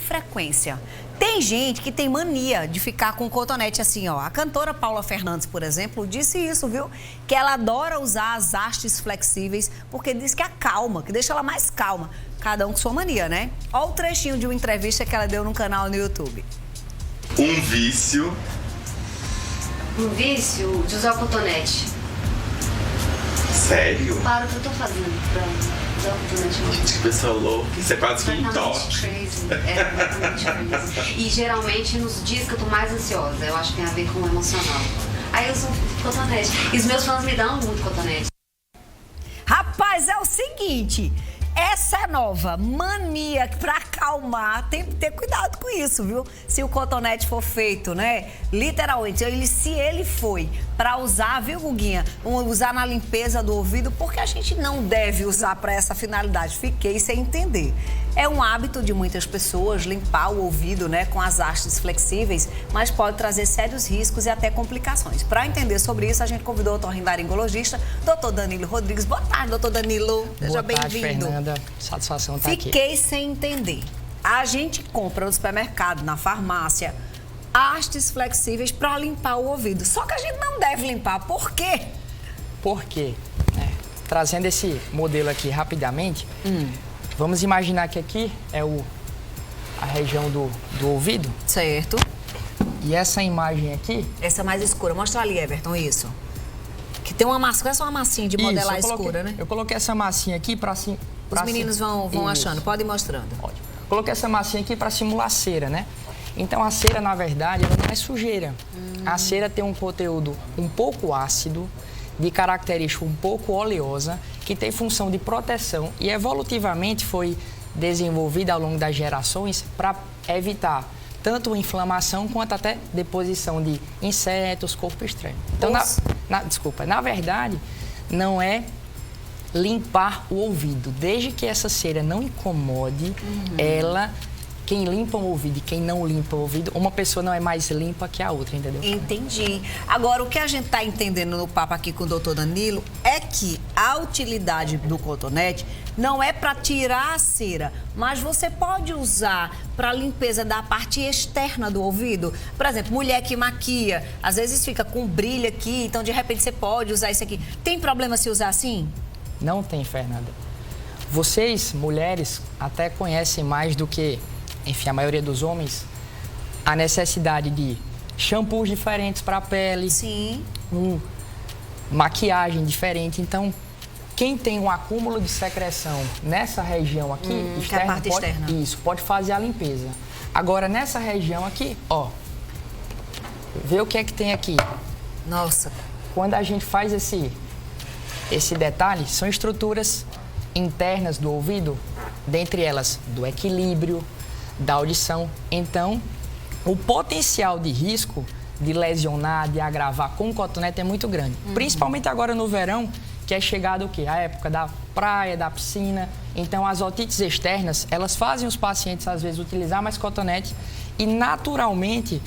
frequência. Tem gente que tem mania de ficar com o cotonete assim, ó. A cantora Paula Fernandes, por exemplo, disse isso, viu? Que ela adora usar as hastes flexíveis porque diz que acalma, que deixa ela mais calma. Cada um com sua mania, né? Olha o trechinho de uma entrevista que ela deu num canal no YouTube. Um vício. Um vício de usar o cotonete. Sério? Para o que eu tô fazendo pra usar o cotonete. Gente, que pessoa louca. Isso é quase que um toque. Crazy. É completamente crazy. E geralmente nos dias que eu tô mais ansiosa, eu acho que tem a ver com o emocional. Aí eu uso cotonete. E os meus fãs me dão muito cotonete. Rapaz, é o seguinte... Essa é nova, mania para acalmar, tem que ter cuidado com isso, viu? Se o cotonete for feito, né? Literalmente, se ele foi para usar, viu, Guguinha? Usar na limpeza do ouvido, porque a gente não deve usar para essa finalidade. Fiquei sem entender. É um hábito de muitas pessoas limpar o ouvido, né, com as hastes flexíveis, mas pode trazer sérios riscos e até complicações. Para entender sobre isso, a gente convidou o otorrinolaringologista, doutor Danilo Rodrigues. Boa tarde, doutor Danilo. Seja bem-vindo. Fernanda. Satisfação estar aqui. Fiquei sem entender. A gente compra no supermercado, na farmácia, hastes flexíveis para limpar o ouvido. Só que a gente não deve limpar. Por quê? Por quê? Trazendo esse modelo aqui rapidamente, vamos imaginar que aqui é a região do ouvido. Certo. E essa imagem aqui... Essa é mais escura. Mostra ali, Everton, isso. Que tem uma massa, essa é uma massinha de modelar escura, né? Eu coloquei essa massinha aqui para... Os meninos vão achando, pode ir mostrando. Ótimo. Coloquei essa massinha aqui para simular cera, né? Então a cera, na verdade, ela não é sujeira. A cera tem um conteúdo um pouco ácido, de característica um pouco oleosa, que tem função de proteção e evolutivamente foi desenvolvida ao longo das gerações para evitar tanto inflamação quanto até deposição de insetos, corpo estranho. Então, na verdade, não é limpar o ouvido. Desde que essa cera não incomode, quem limpa o ouvido e quem não limpa o ouvido, uma pessoa não é mais limpa que a outra, entendeu? Entendi. Agora, o que a gente está entendendo no papo aqui com o doutor Danilo é que a utilidade do cotonete não é para tirar a cera, mas você pode usar para limpeza da parte externa do ouvido. Por exemplo, mulher que maquia, às vezes fica com brilho aqui, então de repente você pode usar isso aqui. Tem problema se usar assim? Não tem, Fernanda. Vocês, mulheres, até conhecem mais do que, enfim, a maioria dos homens, a necessidade de shampoos diferentes para a pele. Sim. Maquiagem diferente. Então, quem tem um acúmulo de secreção nessa região aqui, externa, que é a parte externa. Isso, pode fazer a limpeza. Agora, nessa região aqui, ó, vê o que é que tem aqui. Nossa. Quando a gente faz esse detalhe, são estruturas internas do ouvido, dentre elas do equilíbrio, da audição. Então, o potencial de risco de lesionar, de agravar com o cotonete é muito grande. Principalmente agora no verão, que é chegado o quê? A época da praia, da piscina. Então, as otites externas, elas fazem os pacientes, às vezes, utilizar mais cotonete e, naturalmente,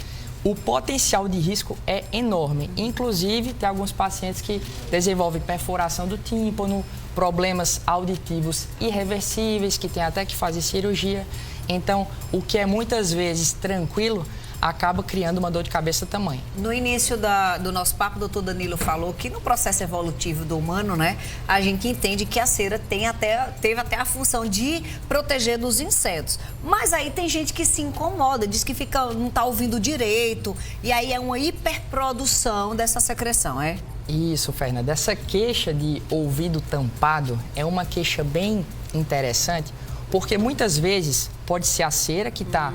o potencial de risco é enorme. Inclusive, tem alguns pacientes que desenvolvem perfuração do tímpano, problemas auditivos irreversíveis, que tem até que fazer cirurgia. Então, o que é muitas vezes tranquilo, acaba criando uma dor de cabeça tamanho. No início do nosso papo, o doutor Danilo falou que no processo evolutivo do humano, né, a gente entende que a cera teve até a função de proteger dos insetos. Mas aí tem gente que se incomoda, diz que não está ouvindo direito, e aí é uma hiperprodução dessa secreção, é? Isso, Fernanda. Essa queixa de ouvido tampado é uma queixa bem interessante, porque muitas vezes pode ser a cera que está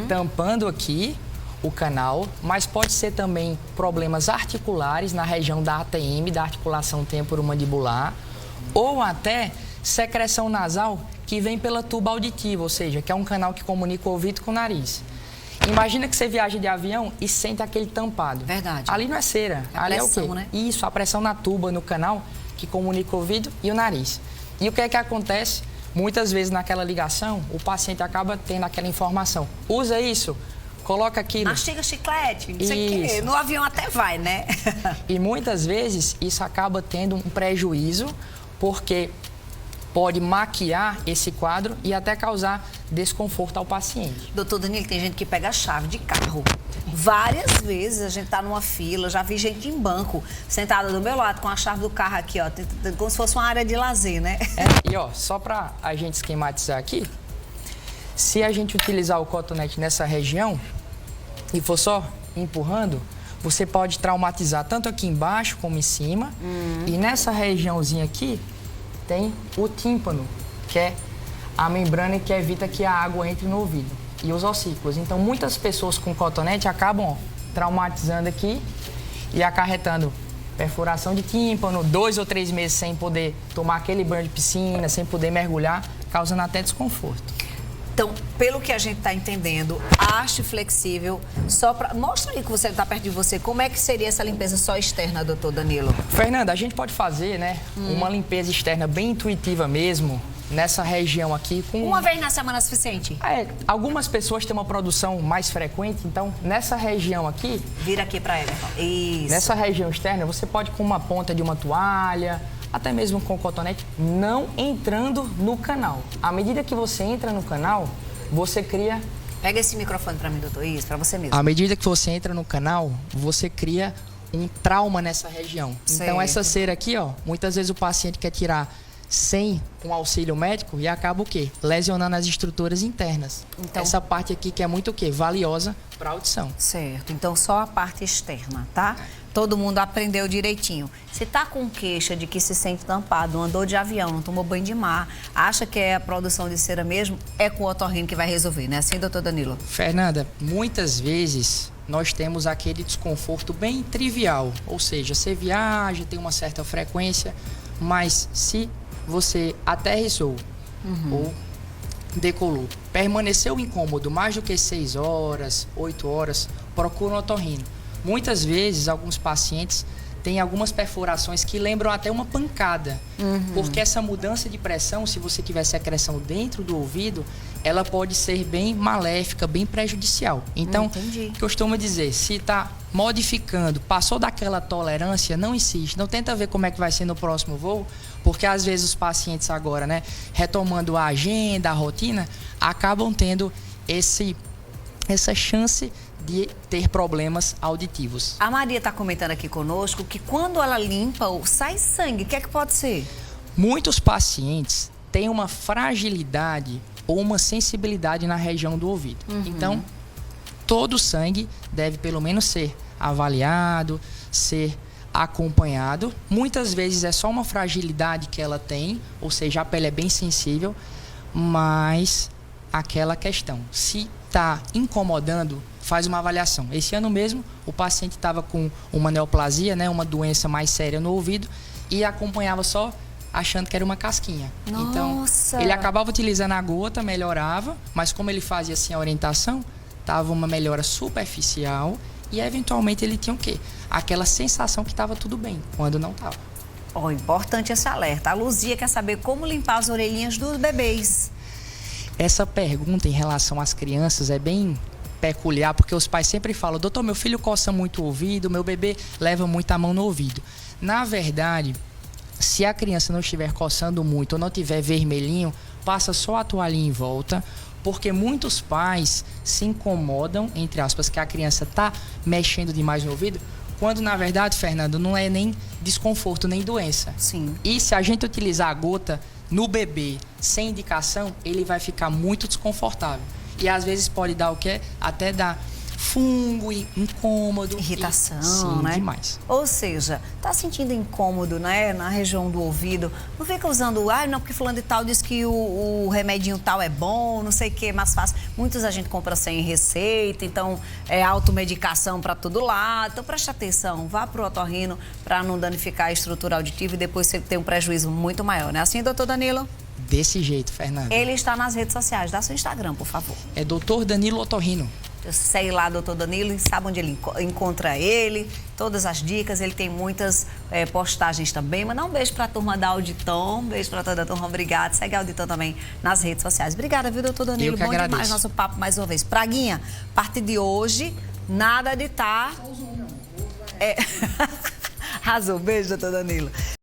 tampando aqui o canal, mas pode ser também problemas articulares na região da ATM, da articulação temporomandibular, ou até secreção nasal que vem pela tuba auditiva, ou seja, que é um canal que comunica o ouvido com o nariz. Imagina que você viaja de avião e sente aquele tampado. Verdade. Ali não é cera, ali pressão, é o quê? Né? Isso, a pressão na tuba, no canal, que comunica o ouvido e o nariz. E o que é que acontece? Muitas vezes naquela ligação, o paciente acaba tendo aquela informação. Usa isso, coloca aquilo. Mastiga chiclete, não sei o quê. No avião até vai, né? E muitas vezes isso acaba tendo um prejuízo, porque pode maquiar esse quadro e até causar desconforto ao paciente. Doutor Danilo, tem gente que pega a chave de carro. Várias vezes a gente tá numa fila, já vi gente em banco, sentada do meu lado com a chave do carro aqui, ó, como se fosse uma área de lazer, né? E ó, só para a gente esquematizar aqui, se a gente utilizar o cotonete nessa região e for só empurrando, você pode traumatizar tanto aqui embaixo como em cima. E nessa regiãozinha aqui tem o tímpano, que é a membrana que evita que a água entre no ouvido, e os ossículos. Então, muitas pessoas com cotonete acabam traumatizando aqui e acarretando perfuração de tímpano, 2 ou 3 meses sem poder tomar aquele banho de piscina, sem poder mergulhar, causando até desconforto. Então, pelo que a gente está entendendo, haste flexível, só para... Mostra aí que você está perto de você, como é que seria essa limpeza só externa, doutor Danilo? Fernanda, a gente pode fazer, né, uma limpeza externa bem intuitiva mesmo, nessa região aqui. Uma vez na semana é suficiente? Algumas pessoas têm uma produção mais frequente, então nessa região aqui... Vira aqui para ela, então. Isso. Nessa região externa, você pode com uma ponta de uma toalha, até mesmo com cotonete, não entrando no canal. À medida que você entra no canal, você cria... Pega esse microfone para mim, doutor. Isso, para você mesmo. À medida que você entra no canal, você cria um trauma nessa região. Certo. Então, essa cera aqui, ó, muitas vezes o paciente quer tirar sem um auxílio médico e acaba o quê? Lesionando as estruturas internas. Então, essa parte aqui que é muito o quê? Valiosa para a audição. Certo. Então, só a parte externa, tá? Todo mundo aprendeu direitinho. Se tá com queixa de que se sente tampado, andou de avião, não tomou banho de mar, acha que é a produção de cera mesmo, é com o otorrino que vai resolver, né? Assim, doutor Danilo? Fernanda, muitas vezes nós temos aquele desconforto bem trivial. Ou seja, você viaja, tem uma certa frequência, mas se você aterrissou ou decolou, permaneceu incômodo mais do que 6 horas, 8 horas, procura um otorrino. Muitas vezes, alguns pacientes têm algumas perfurações que lembram até uma pancada. Porque essa mudança de pressão, se você tiver secreção dentro do ouvido, ela pode ser bem maléfica, bem prejudicial. Então, costumo dizer, se está modificando, passou daquela tolerância, não insiste. Não tenta ver como é que vai ser no próximo voo, porque às vezes os pacientes agora, né, retomando a agenda, a rotina, acabam tendo essa chance de ter problemas auditivos. A Maria está comentando aqui conosco que quando ela limpa, sai sangue. O que é que pode ser? Muitos pacientes têm uma fragilidade ou uma sensibilidade na região do ouvido. Então, todo sangue deve pelo menos ser avaliado, ser acompanhado. Muitas vezes é só uma fragilidade que ela tem, ou seja, a pele é bem sensível, mas aquela questão, se está incomodando, faz uma avaliação. Esse ano mesmo, o paciente estava com uma neoplasia, né, uma doença mais séria no ouvido, e acompanhava só achando que era uma casquinha. Nossa. Então, ele acabava utilizando a gota, melhorava, mas como ele fazia assim a orientação, estava uma melhora superficial e eventualmente ele tinha o quê? Aquela sensação que estava tudo bem, quando não estava. Importante esse alerta. A Luzia quer saber como limpar as orelhinhas dos bebês. Essa pergunta em relação às crianças é bem peculiar, porque os pais sempre falam: doutor, meu filho coça muito o ouvido, meu bebê leva muita mão no ouvido. Na verdade, se a criança não estiver coçando muito ou não tiver vermelhinho, passa só a toalhinha em volta, porque muitos pais se incomodam, entre aspas, que a criança está mexendo demais no ouvido, quando na verdade, Fernando, não é nem desconforto, nem doença. Sim. E se a gente utilizar a gota no bebê sem indicação, ele vai ficar muito desconfortável. E às vezes pode dar o quê? Até dar fungo, incômodo. Irritação, sim, né? Demais. Ou seja, tá sentindo incômodo, né, na região do ouvido. Não fica usando, não, porque fulano de tal diz que o remedinho tal é bom, não sei o que, mais fácil. Muitos a gente compra sem receita, então é automedicação para todo lado. Então preste atenção, vá pro otorrino para não danificar a estrutura auditiva e depois você ter um prejuízo muito maior, né? Assim, doutor Danilo? Desse jeito, Fernando. Ele está nas redes sociais. Dá seu Instagram, por favor. É Dr. Danilo Otorrino. Eu sei lá, doutor Danilo, e sabe onde ele encontra ele, todas as dicas, ele tem muitas postagens também. Mandar um beijo para a turma da Auditom, um beijo para toda a turma, obrigado. Segue a Auditom também nas redes sociais. Obrigada, viu, doutor Danilo? Eu que agradeço. Demais nosso papo mais uma vez. Praguinha, a partir de hoje, nada de estar... Arrasou, beijo, doutor Danilo.